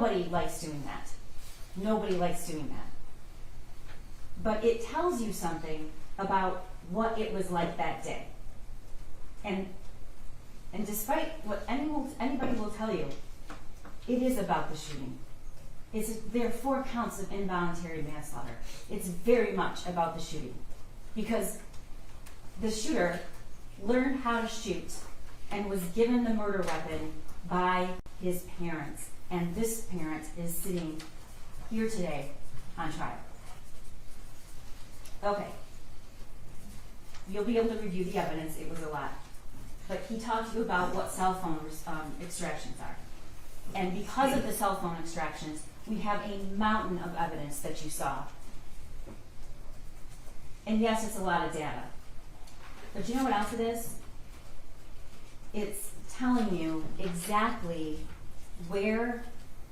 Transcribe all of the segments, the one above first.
nobody likes doing that. Nobody likes doing that. But it tells you something about what it was like that day. And despite what anybody will tell you, it is about the shooting. There are 4 counts of involuntary manslaughter. It's very much about the shooting. Because the shooter learned how to shoot and was given the murder weapon by his parents. And this parent is sitting here today on trial. Okay. You'll be able to review the evidence. It was a lot. But he talked to you about what cell phone extractions are. And because of the cell phone extractions, we have a mountain of evidence that you saw. And yes, it's a lot of data. But you know what else it is? It's telling you exactly where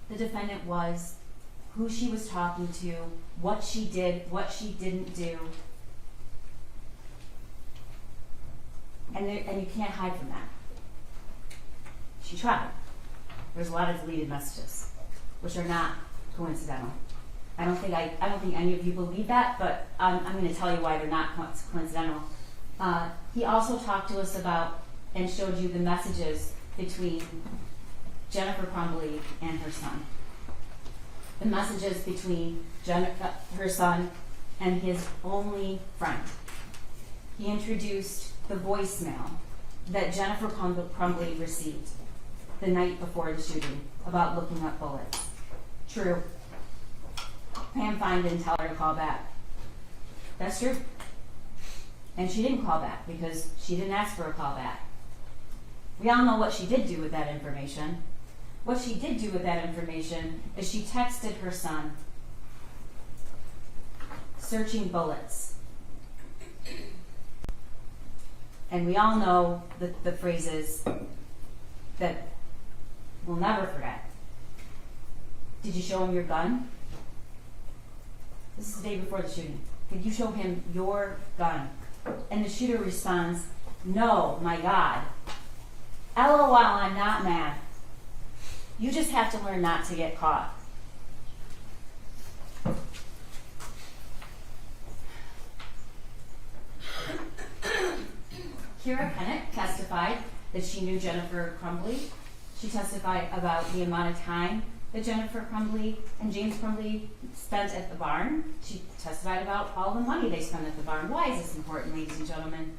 the defendant was, who she was talking to, what she did, what she didn't do. And you can't hide from that. She tried. There's a lot of deleted messages, which are not coincidental. I don't think any of you believe that, but I'm going to tell you why they're not coincidental. He also talked to us about and showed you the messages between Jennifer Crumbley and her son. The messages between her son and his only friend. He introduced the voicemail that Jennifer Crumbley received the night before the shooting about looking up bullets. True. Pam Fine didn't tell her to call back. That's true. And she didn't call back because she didn't ask for a call back. We all know what she did do with that information. What she did do with that information is she texted her son, searching bullets. And we all know the phrases that we'll never forget. Did you show him your gun? This is the day before the shooting. Did you show him your gun? And the shooter responds, no, my God. LOL, I'm not mad. You just have to learn not to get caught. Kira Kennett testified that she knew Jennifer Crumbley. She testified about the amount of time that Jennifer Crumbley and James Crumbley spent at the barn. She testified about all the money they spent at the barn. Why is this important, ladies and gentlemen?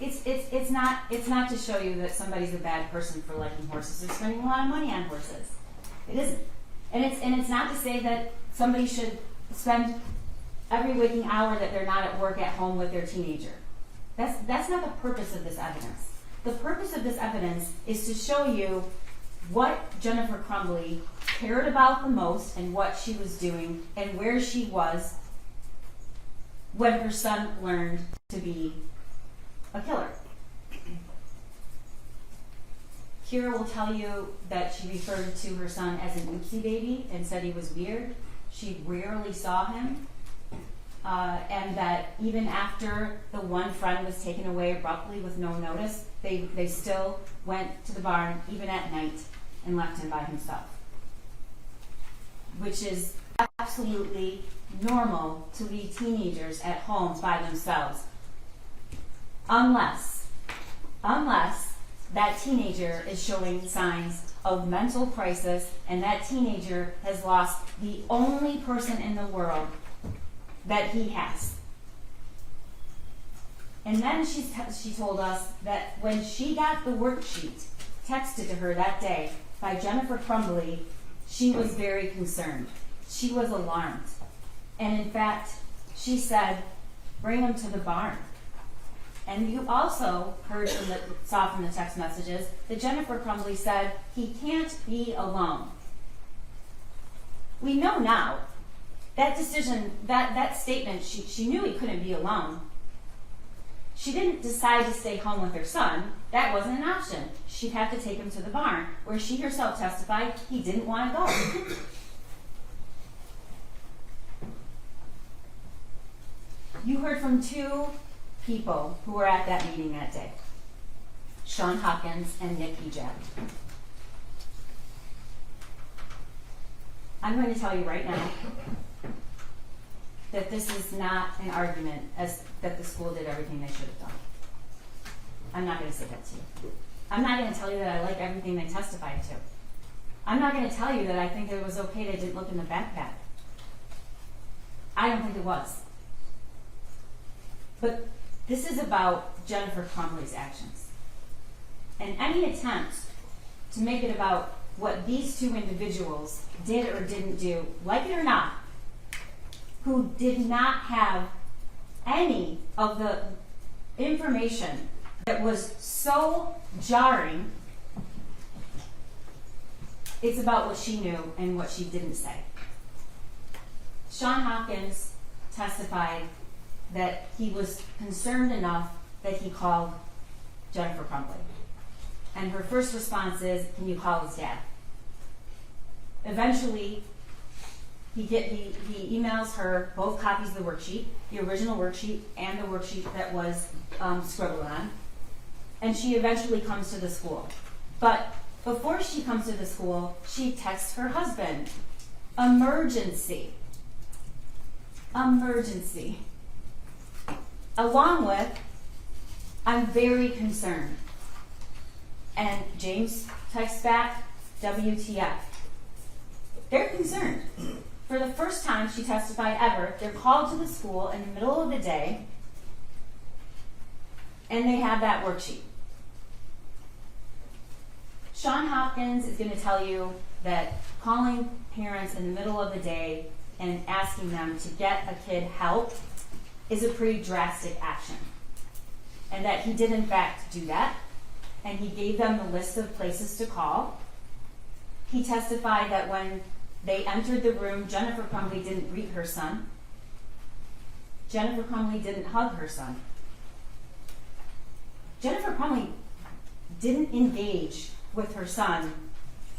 It's not to show you that somebody's a bad person for liking horses or spending a lot of money on horses. It isn't. And it's not to say that somebody should spend every waking hour that they're not at work at home with their teenager. That's not the purpose of this evidence. The purpose of this evidence is to show you what Jennifer Crumbley cared about the most and what she was doing and where she was when her son learned to be a killer. Kira will tell you that she referred to her son as an oopsie baby and said he was weird. She rarely saw him. And that even after the one friend was taken away abruptly with no notice, they still went to the barn, even at night, and left him by himself. Which is absolutely normal to leave teenagers at home by themselves. Unless that teenager is showing signs of mental crisis and that teenager has lost the only person in the world that he has. And then she told us that when she got the worksheet texted to her that day by Jennifer Crumbley, she was very concerned. She was alarmed. And in fact, she said, bring him to the barn. And you also saw from the text messages that Jennifer Crumbley said, he can't be alone. We know now that decision, that statement, she knew he couldn't be alone. She didn't decide to stay home with her son. That wasn't an option. She'd have to take him to the barn, where she herself testified he didn't want to go. You heard from 2 people who were at that meeting that day, Sean Hopkins and Nick Ejab. I'm going to tell you right now that this is not an argument as that the school did everything they should have done. I'm not going to say that to you. I'm not going to tell you that I like everything they testified to. I'm not going to tell you that I think it was okay they didn't look in the backpack. I don't think it was. But this is about Jennifer Crumbley's actions. And any attempt to make it about what these two individuals did or didn't do, like it or not, who did not have any of the information that was so jarring, it's about what she knew and what she didn't say. Sean Hopkins testified that he was concerned enough that he called Jennifer Crumbley. And her first response is, can you call his dad? Eventually, he emails her both copies of the worksheet, the original worksheet and the worksheet that was scribbled on. And she eventually comes to the school. But before she comes to the school, she texts her husband, emergency. Emergency. Along with, I'm very concerned. And James texts back, WTF. They're concerned. For the first time she testified ever, they're called to the school in the middle of the day, and they have that worksheet. Sean Hopkins is going to tell you that calling parents in the middle of the day and asking them to get a kid help is a pretty drastic action. And that he did in fact do that, and he gave them the list of places to call. He testified that when they entered the room, Jennifer Crumbley didn't greet her son. Jennifer Crumbley didn't hug her son. Jennifer Crumbley didn't engage with her son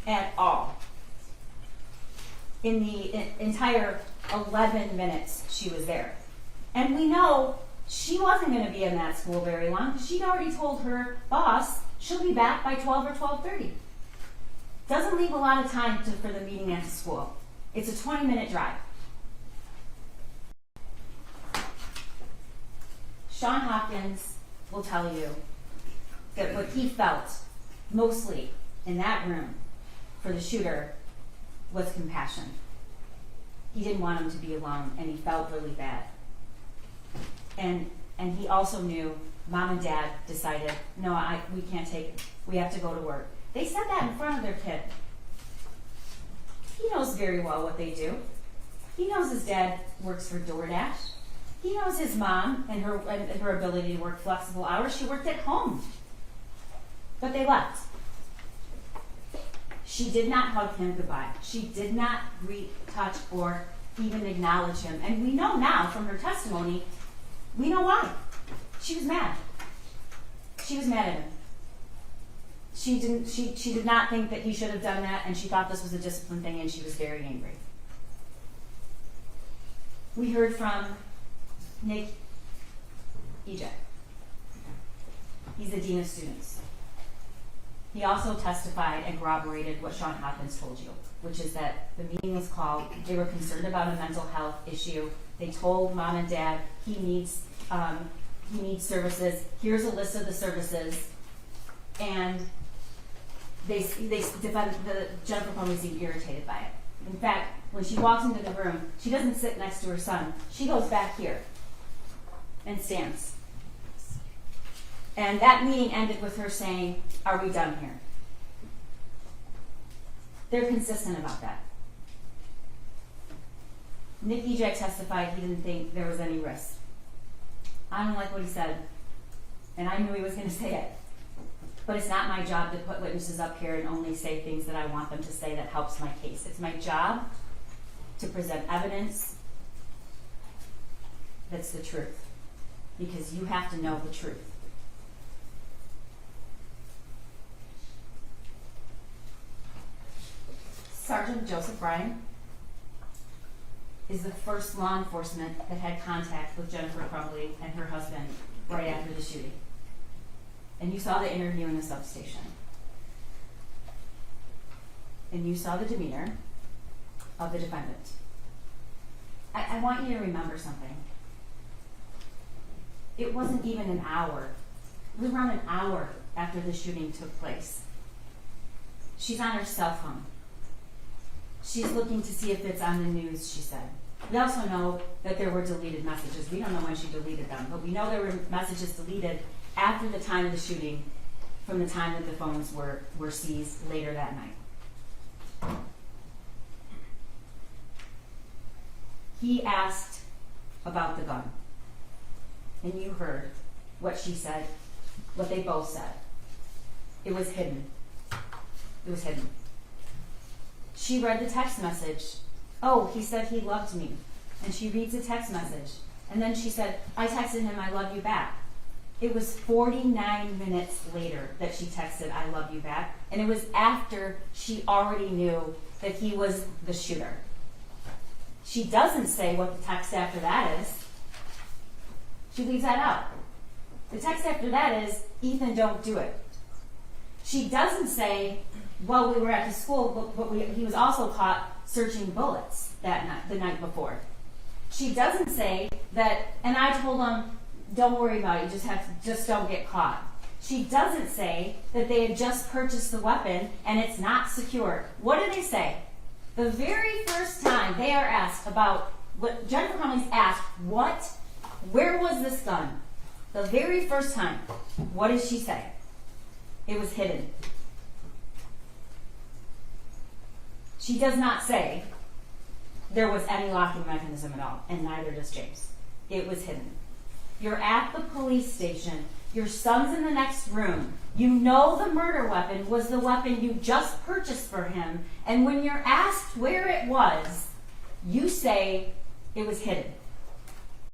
at all in the entire 11 minutes she was there. And we know she wasn't going to be in that school very long because she'd already told her boss she'll be back by 12 or 12:30. Doesn't leave a lot of time for the meeting at the school. It's a 20-minute drive. Sean Hopkins will tell you that what he felt mostly in that room for the shooter was compassion. He didn't want him to be alone, and he felt really bad. And he also knew mom and dad decided, no, we can't take it. We have to go to work. They said that in front of their kid. He knows very well what they do. He knows his dad works for DoorDash. He knows his mom and her ability to work flexible hours. She worked at home. But they left. She did not hug him goodbye. She did not greet, touch, or even acknowledge him. And we know now from her testimony, we know why. She was mad. She was mad at him. She did not think that he should have done that, and she thought this was a discipline thing, and she was very angry. We heard from Nick Ejek. He's the dean of students. He also testified and corroborated what Sean Hopkins told you, which is that the meeting was called. They were concerned about a mental health issue. They told mom and dad he needs services. Here's a list of the services, and they defended Jennifer Crumbley seemed irritated by it. In fact, when she walks into the room, she doesn't sit next to her son. She goes back here and stands. And that meeting ended with her saying, "Are we done here?" They're consistent about that. Nick Ejek testified he didn't think there was any risk. I don't like what he said, and I knew he was going to say it. But it's not my job to put witnesses up here and only say things that I want them to say that helps my case. It's my job to present evidence that's the truth, because you have to know the truth. Sergeant Joseph Bryan is the first law enforcement that had contact with Jennifer Crumbley and her husband right after the shooting. And you saw the interview in the substation. And you saw the demeanor. of the defendant. I want you to remember something. It wasn't even an hour. It was around an hour after the shooting took place. She's on her cell phone. She's looking to see if it's on the news, she said. We also know that there were deleted messages. We don't know when she deleted them, but we know there were messages deleted after the time of the shooting, from the time that the phones were seized later that night. He asked about the gun, and you heard what she said, what they both said. It was hidden. It was hidden. She read the text message. Oh, he said he loved me. And she reads the text message. And then she said, I texted him, I love you back. It was 49 minutes later that she texted, I love you back. And it was after she already knew that he was the shooter. She doesn't say what the text after that is. She leaves that out. The text after that is, Ethan, don't do it. She doesn't say, well, we were at the school, but he was also caught searching bullets that night, the night before. She doesn't say that, and I told him, don't worry about it, just don't get caught. She doesn't say that they had just purchased the weapon and it's not secure. What do they say? The very first time they are asked about what Jennifer Crumbley's asked, where was this gun? The very first time, what did she say? It was hidden. She does not say there was any locking mechanism at all, and neither does James. It was hidden. You're at the police station. Your son's in the next room. You know the murder weapon was the weapon you just purchased for him, and when you're asked where it was, you say it was hidden.